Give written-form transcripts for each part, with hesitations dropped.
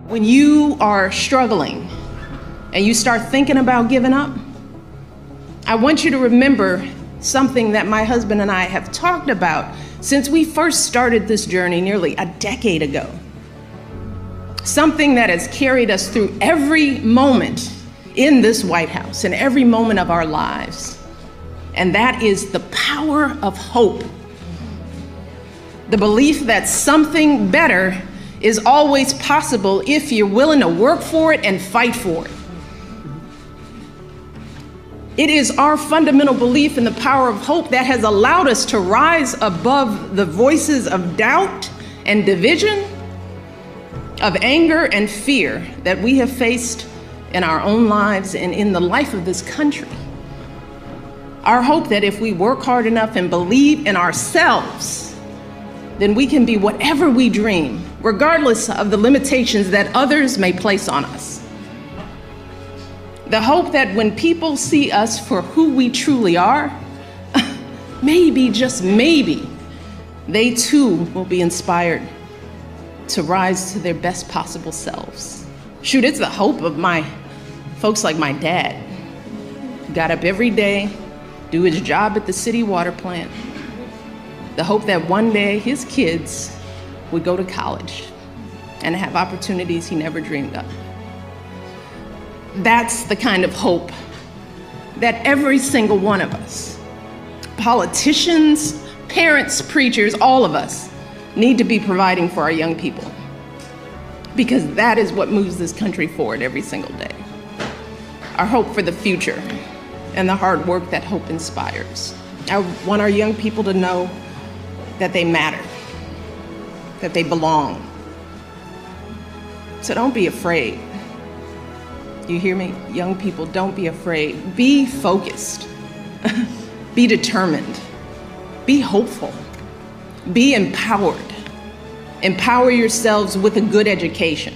When you are struggling and you start thinking about giving up, I want you to remember something that my husband and I have talked about since we first started this journey nearly a decade ago. Something that has carried us through every moment in this White House and every moment of our lives. And that is the power of hope. The belief that something better is always possible if you're willing to work for it and fight for it. It is our fundamental belief in the power of hope that has allowed us to rise above the voices of doubt and division, of anger and fear that we have faced in our own lives and in the life of this country. Our hope that if we work hard enough and believe in ourselves, then we can be whatever we dream, regardless of the limitations that others may place on us. The hope that when people see us for who we truly are, maybe, just maybe, they too will be inspired to rise to their best possible selves. Shoot, it's the hope of my folks like my dad. Got up every day, do his job at the city water plant. The hope that one day his kids would go to college and have opportunities he never dreamed of. That's the kind of hope that every single one of us, politicians, parents, preachers, all of us, need to be providing for our young people, because that is what moves this country forward every single day. Our hope for the future and the hard work that hope inspires. I want our young people to know that they matter, that they belong. So don't be afraid. You hear me? Young people, don't be afraid. Be focused. Be determined. Be hopeful. Be empowered. Empower yourselves with a good education.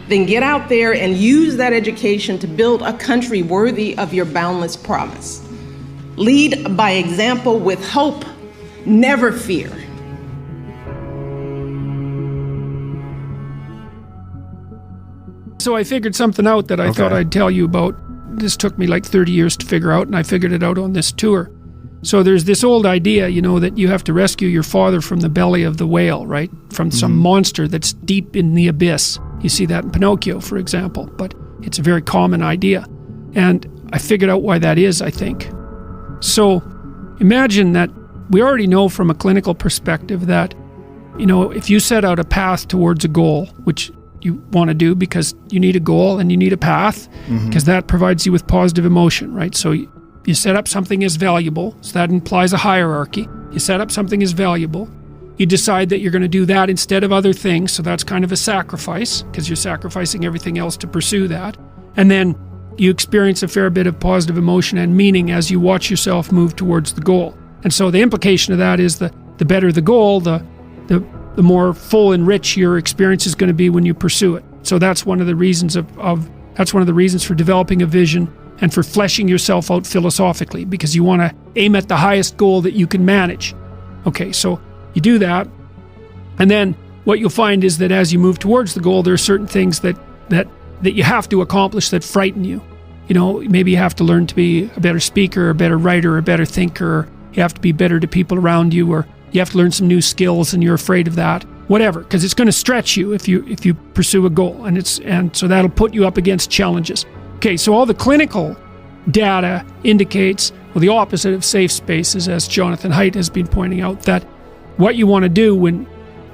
Then get out there and use that education to build a country worthy of your boundless promise. Lead by example with hope, never fear. So I figured something out that I thought I'd tell you about. This took me like 30 years to figure out, and I figured it out on this tour. So there's this old idea, you know, that you have to rescue your father from the belly of the whale, right? From some monster that's deep in the abyss. You see that in Pinocchio, for example, but it's a very common idea. And I figured out why that is, I think. So imagine that we already know from a clinical perspective that, you know, if you set out a path towards a goal, which you want to do because you need a goal and you need a path, because that provides you with positive emotion, right? So you set up something as valuable, so that implies a hierarchy. You set up something as valuable. You decide that you're going to do that instead of other things, so that's kind of a sacrifice, because you're sacrificing everything else to pursue that. And then you experience a fair bit of positive emotion and meaning as you watch yourself move towards the goal. And so the implication of that is the better the goal, the more full and rich your experience is going to be when you pursue it. So that's one of the reasons that's one of the reasons for developing a vision and for fleshing yourself out philosophically, because you want to aim at the highest goal that you can manage. Okay, so you do that, and then what you'll find is that as you move towards the goal, there are certain things that you have to accomplish that frighten you. You know, maybe you have to learn to be a better speaker, a better writer, a better thinker, or you have to be better to people around you, or you have to learn some new skills and you're afraid of that. Whatever, because it's going to stretch you if you pursue a goal, and so that'll put you up against challenges. Okay, so all the clinical data indicates, well, the opposite of safe spaces, as Jonathan Haidt has been pointing out, that what you want to do when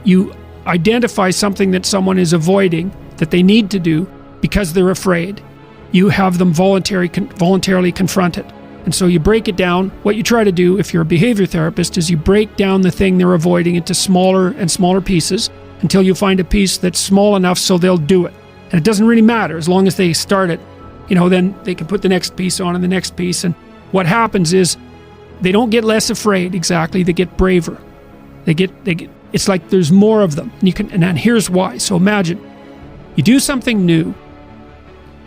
you identify something that someone is avoiding, that they need to do because they're afraid, you have them voluntarily confront it. And so you break it down. What you try to do, if you're a behavior therapist, is you break down the thing they're avoiding into smaller and smaller pieces until you find a piece that's small enough so they'll do it. And it doesn't really matter, as long as they start it, you know, then they can put the next piece on and the next piece. And what happens is they don't get less afraid, exactly, they get braver. They get it's like there's more of them. And here's why. So imagine you do something new,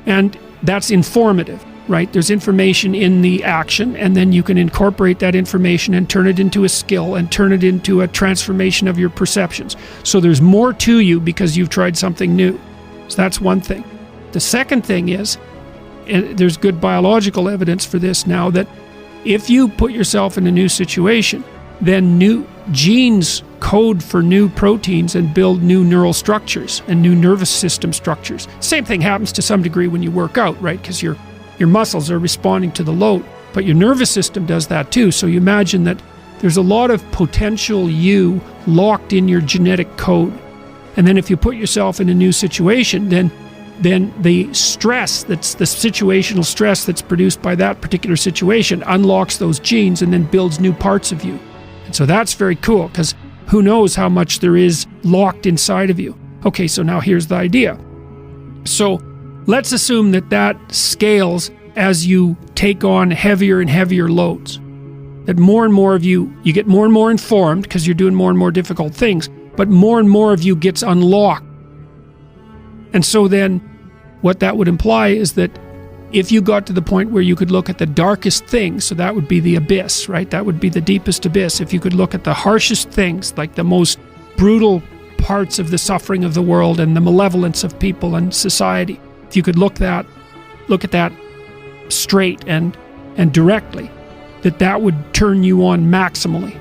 and that's informative, right? There's information in the action, and then you can incorporate that information and turn it into a skill and turn it into a transformation of your perceptions. So there's more to you because you've tried something new. So that's one thing. The second thing is, there's good biological evidence for this now, that if you put yourself in a new situation, then new genes code for new proteins and build new neural structures and new nervous system structures. Same thing happens to some degree when you work out, right? Because your muscles are responding to the load, but your nervous system does that too. So you imagine that there's a lot of potential you locked in your genetic code. And then if you put yourself in a new situation, then the stress, that's the situational stress that's produced by that particular situation, unlocks those genes and then builds new parts of you. And so that's very cool, because who knows how much there is locked inside of you. Okay, so now here's the idea. So let's assume that scales as you take on heavier and heavier loads. That more and more of you get more and more informed because you're doing more and more difficult things, but more and more of you gets unlocked. And so then what that would imply is that if you got to the point where you could look at the darkest things, so that would be the abyss, right? That would be the deepest abyss. If you could look at the harshest things, like the most brutal parts of the suffering of the world and the malevolence of people and society, if you could look at that straight and directly, that would turn you on maximally.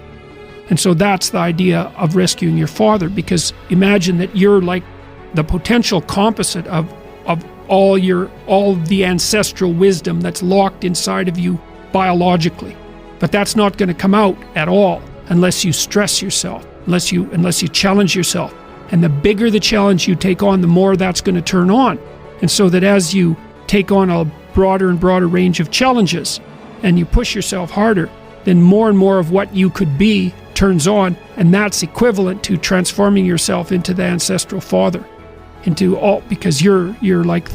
And so that's the idea of rescuing your father, because imagine that you're like the potential composite of all the ancestral wisdom that's locked inside of you biologically. But that's not going to come out at all unless you stress yourself, unless you challenge yourself. And the bigger the challenge you take on, the more that's going to turn on. And so that as you take on a broader and broader range of challenges and you push yourself harder, then more and more of what you could be turns on, and that's equivalent to transforming yourself into the ancestral father. Because you're like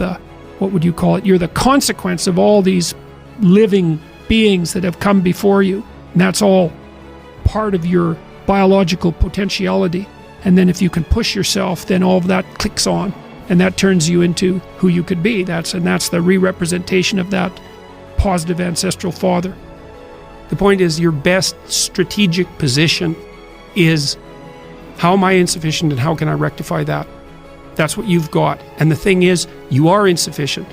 what would you call it? You're the consequence of all these living beings that have come before you. And that's all part of your biological potentiality. And then if you can push yourself, then all of that clicks on, and that turns you into who you could be. That's the re-representation of that positive ancestral father. The point is, your best strategic position is, how am I insufficient and how can I rectify that? That's what you've got. And the thing is, you are insufficient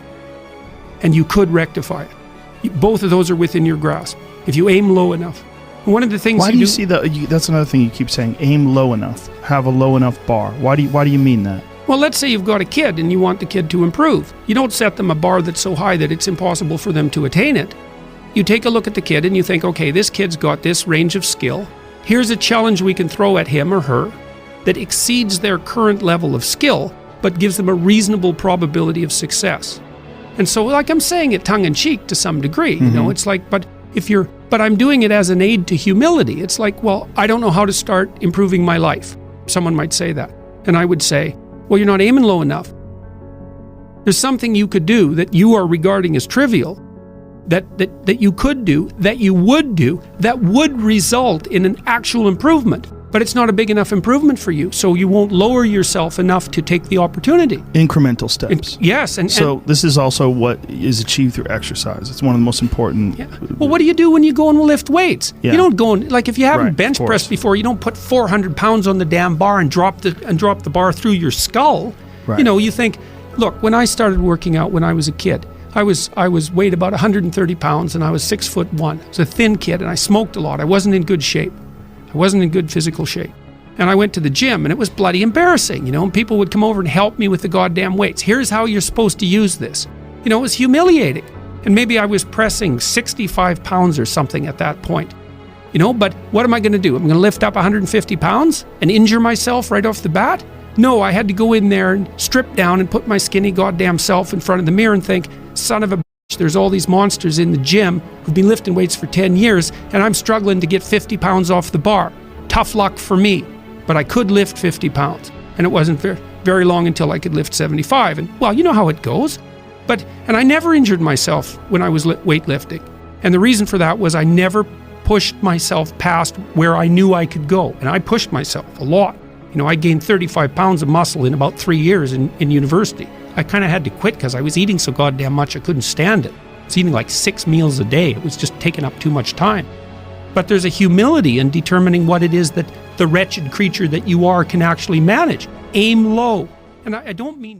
and you could rectify it. Both of those are within your grasp if you aim low enough. And one of the things Why do you see that? That's another thing you keep saying, aim low enough, have a low enough bar. Why do you mean that? Well, let's say you've got a kid and you want the kid to improve. You don't set them a bar that's so high that it's impossible for them to attain it. You take a look at the kid and you think, okay, this kid's got this range of skill. Here's a challenge we can throw at him or her that exceeds their current level of skill, but gives them a reasonable probability of success. And so, like, I'm saying it tongue-in-cheek to some degree, you know, it's like, but I'm doing it as an aid to humility. It's like, well, I don't know how to start improving my life. Someone might say that. And I would say, well, you're not aiming low enough. There's something you could do that you are regarding as trivial, that you could do, that you would do, that would result in an actual improvement. But it's not a big enough improvement for you, so you won't lower yourself enough to take the opportunity. Incremental steps. Yes. So this is also what is achieved through exercise. It's one of the most important. Yeah. Well, what do you do when you go and lift weights? Yeah. You don't go and, like, if you haven't bench pressed before, you don't put 400 pounds on the damn bar and drop the bar through your skull. Right. You know, you think, look, when I started working out when I was a kid, I was weighed about 130 pounds and I was 6'1". I was a thin kid and I smoked a lot. I wasn't in good shape. I wasn't in good physical shape. And I went to the gym and it was bloody embarrassing, you know, and people would come over and help me with the goddamn weights. Here's how you're supposed to use this. You know, it was humiliating. And maybe I was pressing 65 pounds or something at that point. You know, but what am I going to do? I'm going to lift up 150 pounds and injure myself right off the bat? No, I had to go in there and strip down and put my skinny goddamn self in front of the mirror and think, son of a bitch, there's all these monsters in the gym who've been lifting weights for 10 years and I'm struggling to get 50 pounds off the bar. Tough luck for me. But I could lift 50 pounds. And it wasn't very long until I could lift 75. And, well, you know how it goes. And I never injured myself when I was weightlifting. And the reason for that was I never pushed myself past where I knew I could go. And I pushed myself a lot. You know, I gained 35 pounds of muscle in about 3 years in university. I kind of had to quit because I was eating so goddamn much I couldn't stand it. I was eating like 6 meals a day. It was just taking up too much time. But there's a humility in determining what it is that the wretched creature that you are can actually manage. Aim low. And I don't mean...